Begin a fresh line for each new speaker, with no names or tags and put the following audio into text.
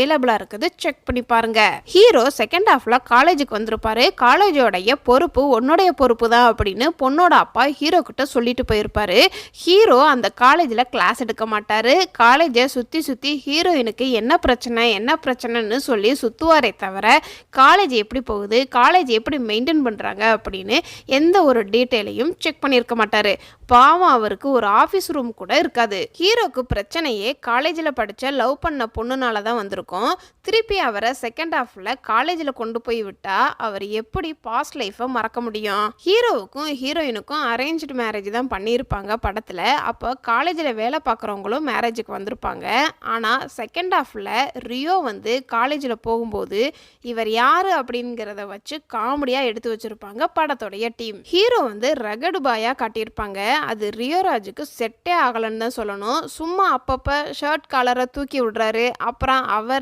அவைலபிளா இருக்குது, செக் பண்ணி பாருங்க. ஹீரோ செகண்ட் ஹாஃப்ல காலேஜுக்கு வந்திருப்பாரு. காலேஜோடைய பொறுப்பு உன்னுடைய பொறுப்பு தான் அப்படின்னு பொண்ணோட அப்பா ஹீரோ கிட்ட சொல்லிட்டு போயிருப்பாரு. ஹீரோ அந்த காலேஜ்ல கிளாஸ் எடுக்க மாட்டாரு. காலேஜை சுத்தி சுத்தி ஹீரோயினுக்கு என்ன பிரச்சனைன்னு சொல்லி சுத்துவாரே தவிர காலேஜ் எப்படி போகுது, காலேஜ் எப்படி மெயின்டைன் பண்றாங்க அப்படின்னு எந்த ஒரு டீட்டெயிலையும் செக் பண்ணியிருக்க மாட்டாரு. பாவம், அவருக்கு ஒரு ஆஃபீஸ் ரூம் கூட இருக்காது. ஹீரோக்கு பிரச்சனையே காலேஜில் படித்த லவ் பண்ண பொண்ணுனால தான் வந்திருக்கும். திருப்பி அவரை செகண்ட் ஹாஃபில் காலேஜில் கொண்டு போய் விட்டா அவர் எப்படி பாஸ்ட் லைஃப்பை மறக்க முடியும்? ஹீரோவுக்கும் ஹீரோயினுக்கும் அரேஞ்ச்டு மேரேஜ் தான் பண்ணியிருப்பாங்க படத்தில். அப்போ காலேஜில் வேலை பார்க்குறவங்களும் மேரேஜுக்கு வந்திருப்பாங்க. ஆனால் செகண்ட் ஹாஃபில் ரியோ வந்து காலேஜில் போகும்போது இவர் யார் அப்படிங்கிறத வச்சு காமெடியாக எடுத்து வச்சுருப்பாங்க படத்தோடைய டீம். ஹீரோ வந்து ரகடு பாயாக காட்டியிருப்பாங்க. அது ரியோராஜுக்கு செட்டே ஆகலன்னு தான் சொல்லணும். சும்மா அப்பப்போ ஷர்ட் காலரை தூக்கி விடுறாரு. அப்புறம் அவரை